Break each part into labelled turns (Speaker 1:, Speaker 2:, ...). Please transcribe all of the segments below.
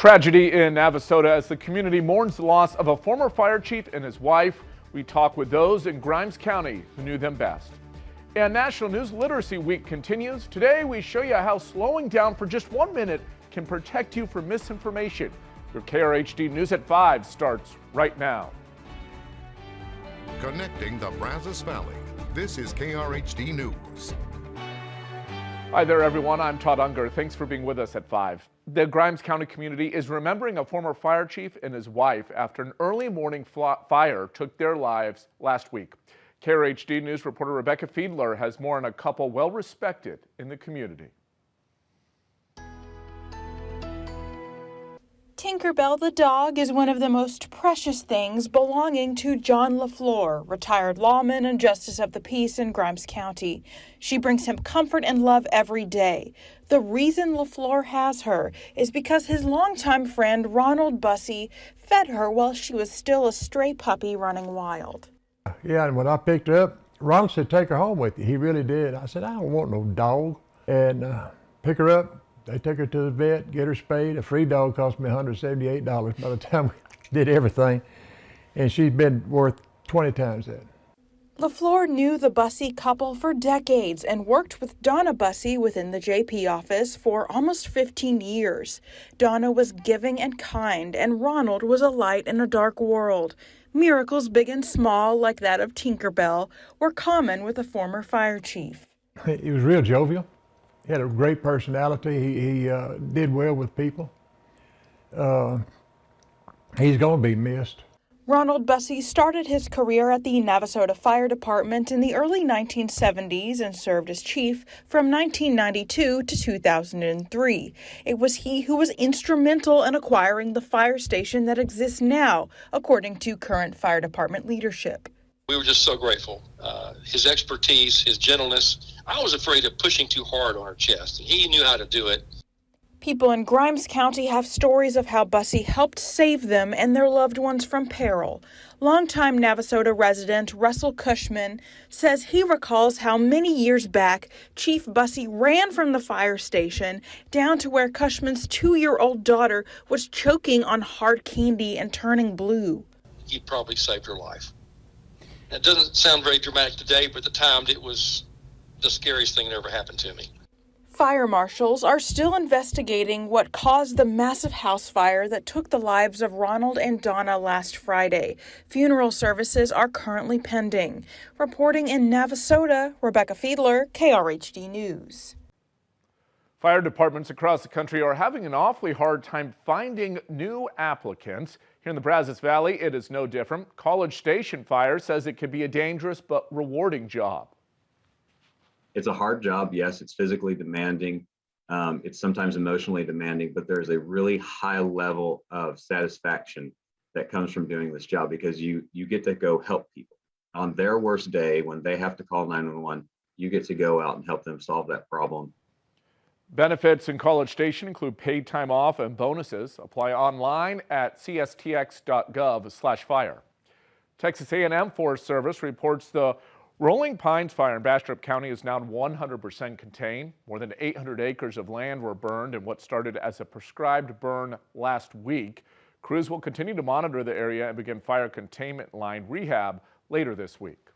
Speaker 1: Tragedy in Navasota as the community mourns the loss of a former fire chief and his wife. We talk with those in Grimes County who knew them best. And National News Literacy Week continues. Today we show you how slowing down for just 1 minute can protect you from misinformation. Your Krhd News at 5 starts right now.
Speaker 2: Connecting the Brazos Valley, this is KRHD News.
Speaker 1: Hi there, everyone. I'm Todd Unger. Thanks for being with us at 5. The Grimes County community is remembering a former fire chief and his wife after an early morning fire took their lives last week. KRHD News reporter Rebecca Fiedler has more on a couple well respected in the community.
Speaker 3: Tinkerbell the dog is one of the most precious things belonging to John LaFleur, retired lawman and justice of the peace in Grimes County. She brings him comfort and love every day. The reason LaFleur has her is because his longtime friend Ronald Bussey fed her while she was still a stray puppy running wild.
Speaker 4: Yeah, and when I picked her up, Ronald said, "Take her home with you." He really did. I said, "I don't want no dog." And pick her up. They took her to the vet, get her spayed. A free dog cost me $178 by the time we did everything. And she's been worth 20 times that.
Speaker 3: LaFleur knew the Bussey couple for decades and worked with Donna Bussey within the JP office for almost 15 years. Donna was giving and kind, and Ronald was a light in a dark world. Miracles big and small, like that of Tinkerbell, were common with a former fire chief.
Speaker 4: He was real jovial. He had a great personality. He did well with people. He's going to be missed.
Speaker 3: Ronald Bussey started his career at the Navasota Fire Department in the early 1970s and served as chief from 1992 to 2003. It was he who was instrumental in acquiring the fire station that exists now, according to current fire department leadership.
Speaker 5: We were just so grateful. His expertise, his gentleness. I was afraid of pushing too hard on her chest, and he knew how to do it.
Speaker 3: People in Grimes County have stories of how Bussey helped save them and their loved ones from peril. Longtime Navasota resident Russell Cushman says he recalls how many years back Chief Bussey ran from the fire station down to where Cushman's 2-year-old daughter was choking on hard candy and turning blue.
Speaker 5: He probably saved her life. It doesn't sound very dramatic today, but at the time it was the scariest thing that ever happened to me.
Speaker 3: Fire marshals are still investigating what caused the massive house fire that took the lives of Ronald and Donna last Friday. Funeral services are currently pending. Reporting in Navasota, Rebecca Fiedler, KRHD News.
Speaker 1: Fire departments across the country are having an awfully hard time finding new applicants. Here in the Brazos Valley, it is no different. College Station Fire says it can be a dangerous but rewarding job.
Speaker 6: It's a hard job. Yes, it's physically demanding. It's sometimes emotionally demanding, but there's a really high level of satisfaction that comes from doing this job because you get to go help people. On their worst day, when they have to call 911, you get to go out and help them solve that problem.
Speaker 1: Benefits in College Station include paid time off and bonuses. Apply online at cstx.gov/fire. Texas A&M Forest Service reports the Rolling Pines fire in Bastrop County is now 100% contained. More than 800 acres of land were burned in what started as a prescribed burn last week. Crews will continue to monitor the area and begin fire containment line rehab later this week.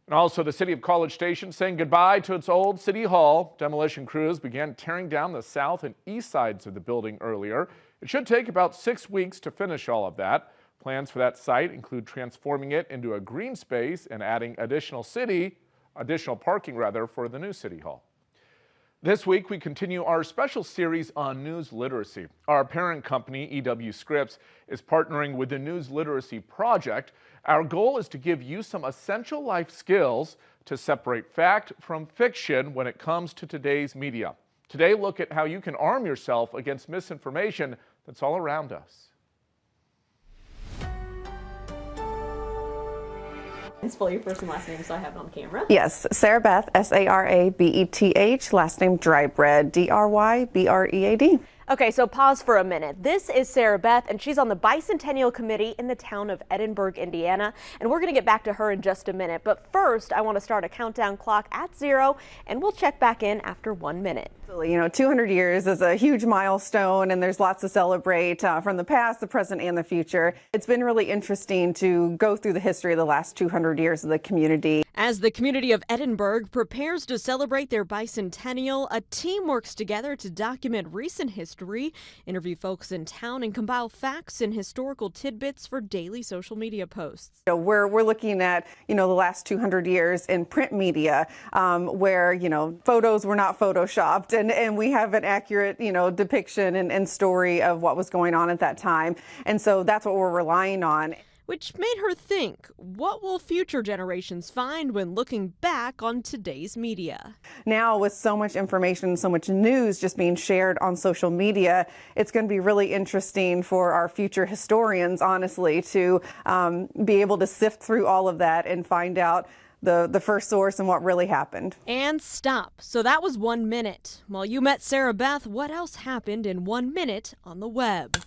Speaker 1: And also, the city of College Station saying goodbye to its old city hall. Demolition crews began tearing down the south and east sides of the building earlier. It should take about 6 weeks to finish all of that. Plans for that site include transforming it into a green space and adding additional parking for the new city hall. This week, we continue our special series on news literacy. Our parent company, EW Scripps, is partnering with the News Literacy Project. Our goal is to give you some essential life skills to separate fact from fiction when it comes to today's media. Today, look at how you can arm yourself against misinformation that's all around us.
Speaker 7: Spell your first and last name so I have it on camera.
Speaker 8: Yes, Sarah Beth, Sarabeth, last name Drybread, Drybread.
Speaker 7: Okay, so pause for a minute. This is Sarah Beth, and she's on the Bicentennial Committee in the town of Edinburgh, Indiana, and we're going to get back to her in just a minute. But first, I want to start a countdown clock at 0, and we'll check back in after 1 minute.
Speaker 8: 200 years is a huge milestone, and there's lots to celebrate from the past, the present, and the future. It's been really interesting to go through the history of the last 200 years of the community.
Speaker 7: As the community of Edinburgh prepares to celebrate their bicentennial, a team works together to document recent history, interview folks in town, and compile facts and historical tidbits for daily social media posts.
Speaker 8: We're looking at, the last 200 years in print media, where, photos were not photoshopped, and we have an accurate, depiction and story of what was going on at that time. And so that's what we're relying on.
Speaker 7: Which made her think, what will future generations find when looking back on today's media?
Speaker 8: Now, with so much information, so much news just being shared on social media, it's going to be really interesting for our future historians, honestly, to be able to sift through all of that and find out the first source and what really happened.
Speaker 7: And stop. So that was 1 minute. While you met Sarah Beth, what else happened in 1 minute on the web?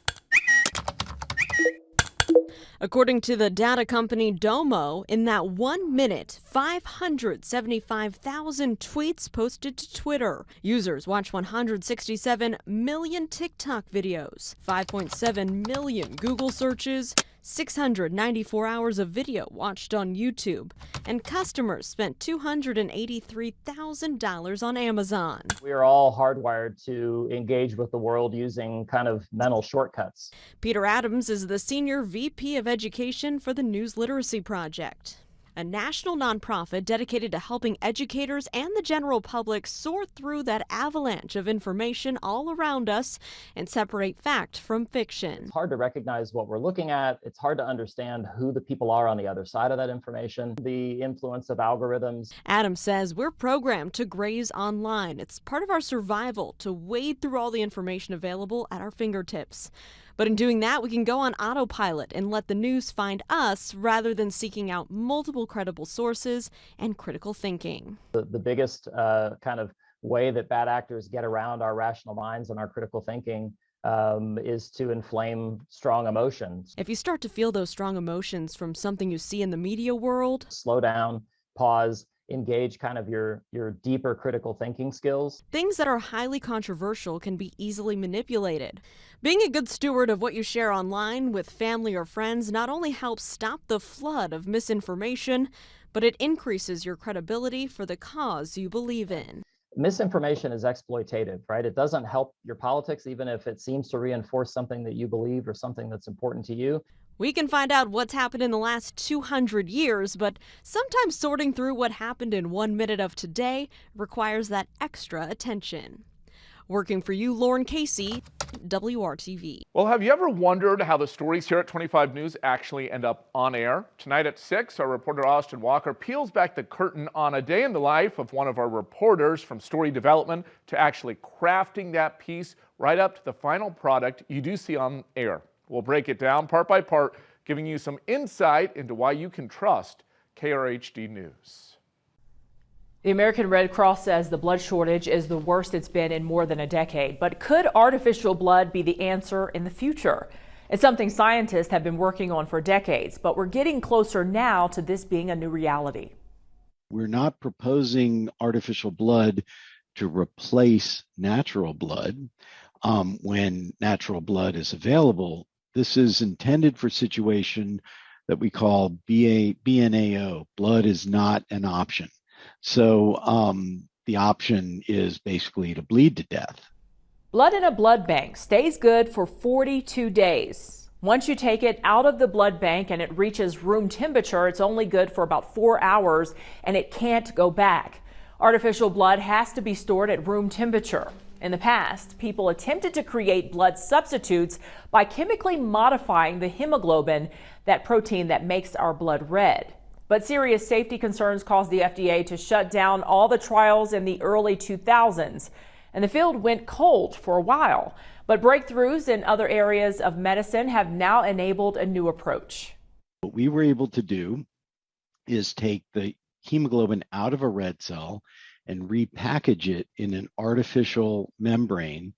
Speaker 7: According to the data company Domo, in that 1 minute, 575,000 tweets posted to Twitter. Users watched 167 million TikTok videos, 5.7 million Google searches, 694 hours of video watched on YouTube, and customers spent $283,000 on Amazon.
Speaker 9: We are all hardwired to engage with the world using kind of mental shortcuts.
Speaker 7: Peter Adams is the Senior VP of Education for the News Literacy Project, a national nonprofit dedicated to helping educators and the general public sort through that avalanche of information all around us and separate fact from fiction.
Speaker 9: It's hard to recognize what we're looking at. It's hard to understand who the people are on the other side of that information, the influence of algorithms.
Speaker 7: Adams says we're programmed to graze online. It's part of our survival to wade through all the information available at our fingertips. But in doing that, we can go on autopilot and let the news find us rather than seeking out multiple credible sources and critical thinking.
Speaker 9: The biggest kind of way that bad actors get around our rational minds and our critical thinking is to inflame strong emotions.
Speaker 7: If you start to feel those strong emotions from something you see in the media world,
Speaker 9: slow down, pause, engage kind of your deeper critical thinking skills.
Speaker 7: Things that are highly controversial can be easily manipulated. Being a good steward of what you share online with family or friends not only helps stop the flood of misinformation, but it increases your credibility for the cause you believe in.
Speaker 9: Misinformation is exploitative, right? It doesn't help your politics, even if it seems to reinforce something that you believe or something that's important to you.
Speaker 7: We can find out what's happened in the last 200 years, but sometimes sorting through what happened in 1 minute of today requires that extra attention. Working for you, Lauren Casey, WRTV.
Speaker 1: Well, have you ever wondered how the stories here at 25 News actually end up on air? Tonight at 6, our reporter Austin Walker peels back the curtain on a day in the life of one of our reporters, from story development to actually crafting that piece right up to the final product you do see on air. We'll break it down part by part, giving you some insight into why you can trust KRHD News.
Speaker 10: The American Red Cross says the blood shortage is the worst it's been in more than a decade. But could artificial blood be the answer in the future? It's something scientists have been working on for decades, but we're getting closer now to this being a new reality.
Speaker 11: We're not proposing artificial blood to replace natural blood when natural blood is available. This is intended for a situation that we call BNAO. Blood is not an option. So the option is basically to bleed to death.
Speaker 10: Blood in a blood bank stays good for 42 days. Once you take it out of the blood bank and it reaches room temperature, it's only good for about 4 hours and it can't go back. Artificial blood has to be stored at room temperature. In the past, people attempted to create blood substitutes by chemically modifying the hemoglobin, that protein that makes our blood red. But serious safety concerns caused the FDA to shut down all the trials in the early 2000s. And the field went cold for a while. But breakthroughs in other areas of medicine have now enabled a new approach.
Speaker 11: What we were able to do is take the hemoglobin out of a red cell and repackage it in an artificial membrane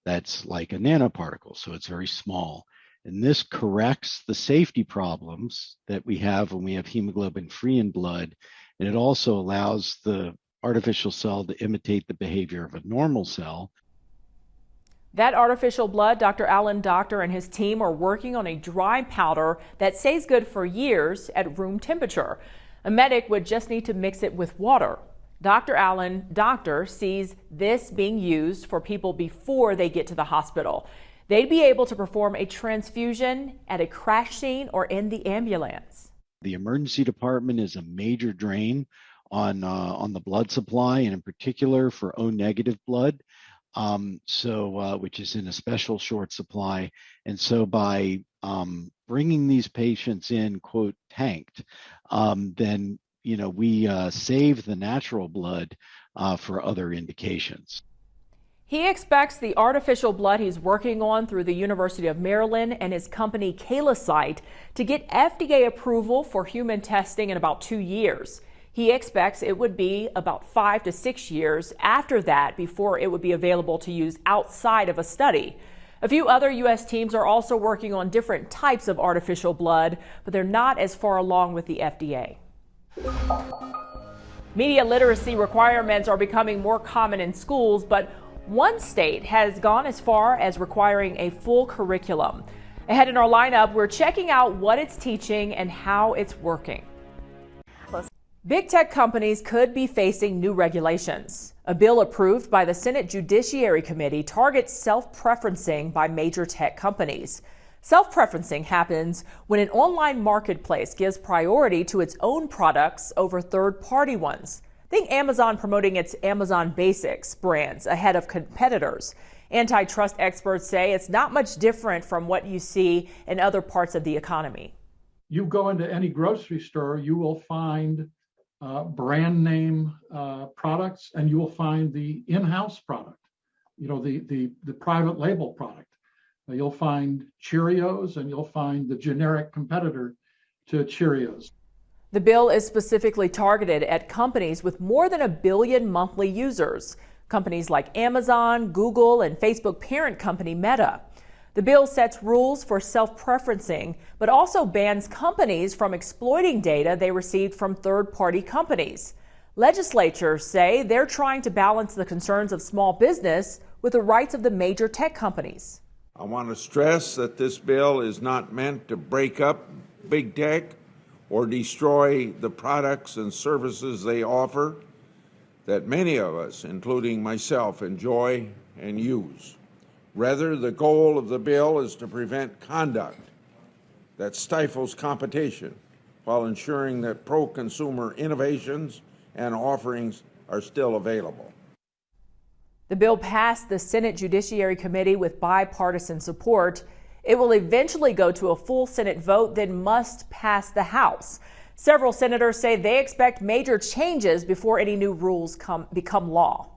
Speaker 11: that's like a nanoparticle, so it's very small. And this corrects the safety problems that we have when we have hemoglobin free in blood. And it also allows the artificial cell to imitate the behavior of a normal cell.
Speaker 10: That artificial blood, Dr. Alan Doctor and his team are working on a dry powder that stays good for years at room temperature. A medic would just need to mix it with water. Dr. Alan Doctor sees this being used for people before they get to the hospital. They'd be able to perform a transfusion at a crash scene or in the ambulance.
Speaker 11: The emergency department is a major drain on the blood supply, and in particular for O negative blood, which is in a special short supply. And so by bringing these patients in, quote, tanked, then we save the natural blood for other indications.
Speaker 10: He expects the artificial blood he's working on through the University of Maryland and his company Kalisite to get FDA approval for human testing in about 2 years. He expects it would be about 5 to 6 years after that before it would be available to use outside of a study. A few other U.S. teams are also working on different types of artificial blood, but they're not as far along with the FDA. Media literacy requirements are becoming more common in schools, but one state has gone as far as requiring a full curriculum. Ahead in our lineup, we're checking out what it's teaching and how it's working. Big tech companies could be facing new regulations. A bill approved by the Senate Judiciary Committee targets self-preferencing by major tech companies. Self-preferencing happens when an online marketplace gives priority to its own products over third-party ones. Think Amazon promoting its Amazon Basics brands ahead of competitors. Antitrust experts say it's not much different from what you see in other parts of the economy.
Speaker 12: You go into any grocery store, you will find brand name products, and you will find the in-house product, the private label product. You'll find Cheerios and you'll find the generic competitor to Cheerios.
Speaker 10: The bill is specifically targeted at companies with more than 1 billion monthly users, companies like Amazon, Google, and Facebook parent company Meta. The bill sets rules for self-preferencing, but also bans companies from exploiting data they received from third-party companies. Legislatures say they're trying to balance the concerns of small business with the rights of the major tech companies.
Speaker 13: I want to stress that this bill is not meant to break up big tech or destroy the products and services they offer that many of us, including myself, enjoy and use. Rather, the goal of the bill is to prevent conduct that stifles competition while ensuring that pro-consumer innovations and offerings are still available.
Speaker 10: The bill passed the Senate Judiciary Committee with bipartisan support. It will eventually go to a full Senate vote, then must pass the House. Several senators say they expect major changes before any new rules become law.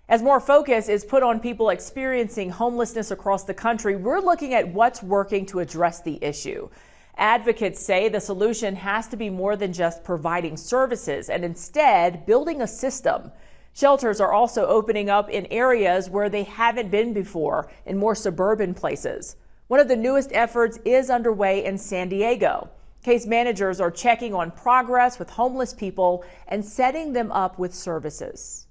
Speaker 10: As more focus is put on people experiencing homelessness across the country, we're looking at what's working to address the issue. Advocates say the solution has to be more than just providing services and instead building a system. Shelters are also opening up in areas where they haven't been before, in more suburban places. One of the newest efforts is underway in San Diego. Case managers are checking on progress with homeless people and setting them up with services.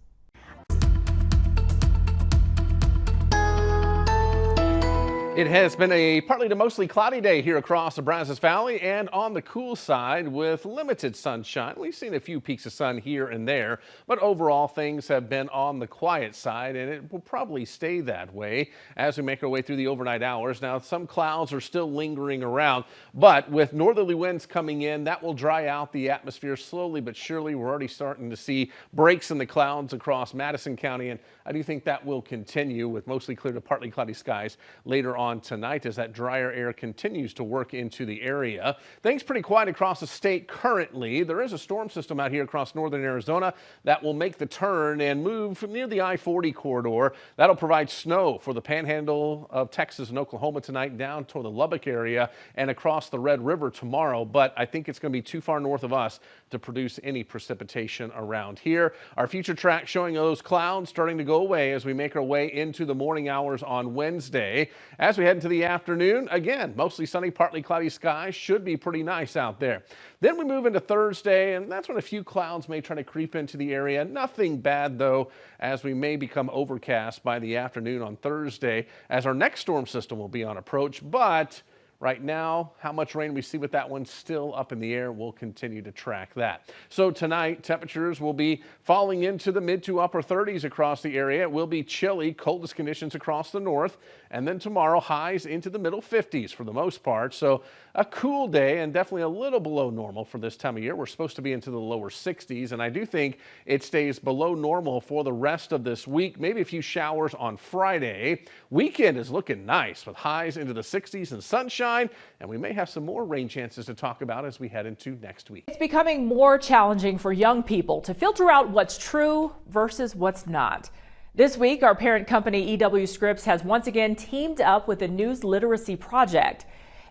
Speaker 1: It has been a partly to mostly cloudy day here across the Brazos Valley and on the cool side with limited sunshine. We've seen a few peaks of sun here and there, but overall things have been on the quiet side, and it will probably stay that way as we make our way through the overnight hours. Now, some clouds are still lingering around, but with northerly winds coming in, that will dry out the atmosphere slowly but surely. We're already starting to see breaks in the clouds across Madison County, and I do think that will continue with mostly clear to partly cloudy skies later on tonight as that drier air continues to work into the area. Things pretty quiet across the state currently. There is a storm system out here across northern Arizona that will make the turn and move from near the I-40 corridor. That'll provide snow for the panhandle of Texas and Oklahoma tonight, down toward the Lubbock area and across the Red River tomorrow. But I think it's going to be too far north of us to produce any precipitation around here. Our future track showing those clouds starting to go away as we make our way into the morning hours on Wednesday. As As we head into the afternoon, again, mostly sunny, partly cloudy skies. Should be pretty nice out there. Then we move into Thursday, and that's when a few clouds may try to creep into the area. Nothing bad, though, as we may become overcast by the afternoon on Thursday, as our next storm system will be on approach. But right now, how much rain we see with that one still up in the air, we'll continue to track that. So tonight, temperatures will be falling into the mid to upper 30s across the area. It will be chilly, coldest conditions across the north. And then tomorrow, highs into the middle 50s for the most part. So a cool day and definitely a little below normal for this time of year. We're supposed to be into the lower 60s, and I do think it stays below normal for the rest of this week. Maybe a few showers on Friday. Weekend is looking nice with highs into the 60s and sunshine, and we may have some more rain chances to talk about as we head into next week.
Speaker 10: It's becoming more challenging for young people to filter out what's true versus what's not. This week, our parent company EW Scripps has once again teamed up with the News Literacy Project.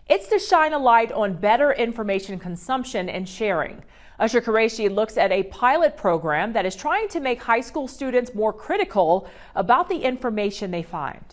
Speaker 10: It's to shine a light on better information consumption and sharing. Usher Qureshi looks at a pilot program that is trying to make high school students more critical about the information they find.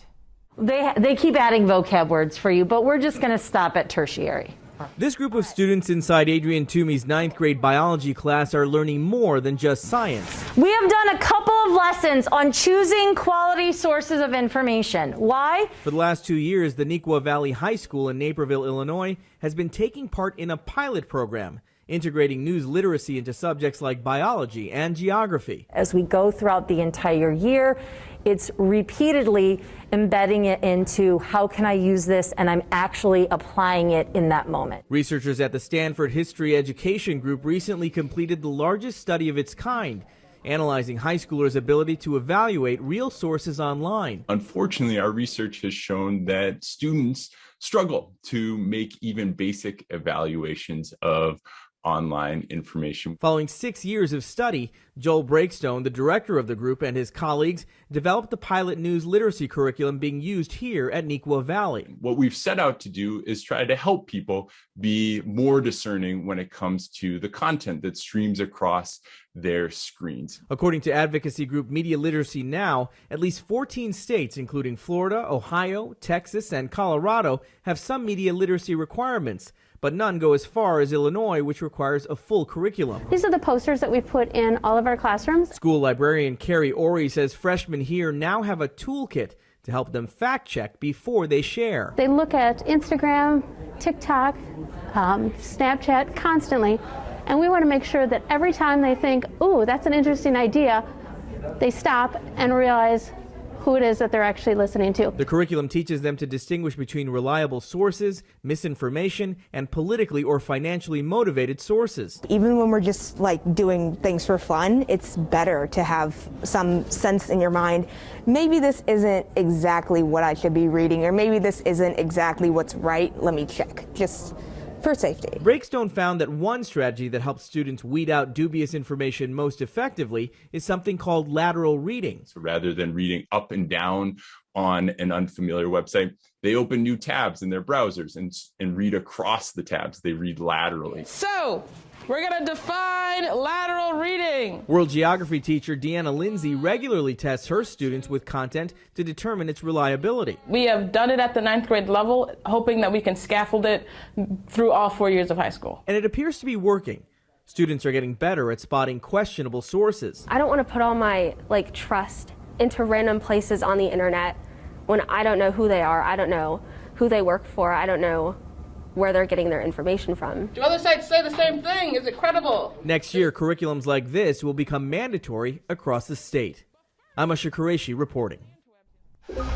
Speaker 14: They keep adding vocab words for you, but we're just going to stop at tertiary.
Speaker 15: This group of students inside Adrian Toomey's 9th grade biology class are learning more than just science.
Speaker 14: We have done a couple of lessons on choosing quality sources of information. Why?
Speaker 15: For the last 2 years, the Neuqua Valley High School in Naperville, Illinois, has been taking part in a pilot program, integrating news literacy into subjects like biology and geography.
Speaker 14: As we go throughout the entire year, it's repeatedly embedding it into how can I use this, and I'm actually applying it in that moment.
Speaker 15: Researchers at the Stanford History Education Group recently completed the largest study of its kind, analyzing high schoolers' ability to evaluate real sources online.
Speaker 16: Unfortunately, our research has shown that students struggle to make even basic evaluations of online information.
Speaker 15: Following 6 years of study, Joel Breakstone, the director of the group, and his colleagues developed the pilot news literacy curriculum being used here at Neuqua Valley.
Speaker 16: What we've set out to do is try to help people be more discerning when it comes to the content that streams across their screens.
Speaker 15: According to advocacy group Media Literacy Now, at least 14 states, including Florida, Ohio, Texas, and Colorado, have some media literacy requirements, but none go as far as Illinois, which requires a full curriculum.
Speaker 17: These are the posters that we put in all of our classrooms.
Speaker 15: School librarian Carrie Ori says freshmen here now have a toolkit to help them fact check before they share.
Speaker 17: They look at Instagram, TikTok, Snapchat constantly, and we want to make sure that every time they think, ooh, that's an interesting idea, they stop and realize who it is that they're actually listening to.
Speaker 15: The curriculum teaches them to distinguish between reliable sources, misinformation, and politically or financially motivated sources.
Speaker 18: Even when we're just like doing things for fun, it's better to have some sense in your mind. Maybe this isn't exactly what I should be reading, or maybe this isn't exactly what's right. Let me check, just for safety.
Speaker 15: Breakstone found that one strategy that helps students weed out dubious information most effectively is something called lateral reading.
Speaker 16: So rather than reading up and down on an unfamiliar website, they open new tabs in their browsers and read across the tabs. They read laterally.
Speaker 19: So, we're going to define lateral reading.
Speaker 15: World geography teacher Deanna Lindsay regularly tests her students with content to determine its reliability.
Speaker 19: We have done it at the 9th grade level, hoping that we can scaffold it through all 4 years of high school.
Speaker 15: And it appears to be working. Students are getting better at spotting questionable sources.
Speaker 17: I don't want to put all my trust into random places on the internet when I don't know who they are, I don't know who they work for, I don't know where they're getting their information from.
Speaker 19: Do other sites say the same thing? Is it credible?
Speaker 15: Next year, curriculums like this will become mandatory across the state. I'm Usher Qureshi reporting.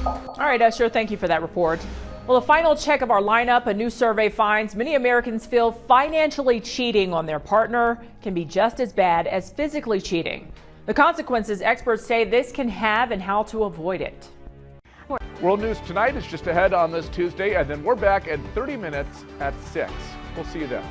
Speaker 10: All right, Usher, thank you for that report. Well, a final check of our lineup, a new survey finds many Americans feel financially cheating on their partner can be just as bad as physically cheating. The consequences experts say this can have and how to avoid it.
Speaker 1: World News Tonight is just ahead on this Tuesday, and then we're back in 30 minutes at 6. We'll see you then.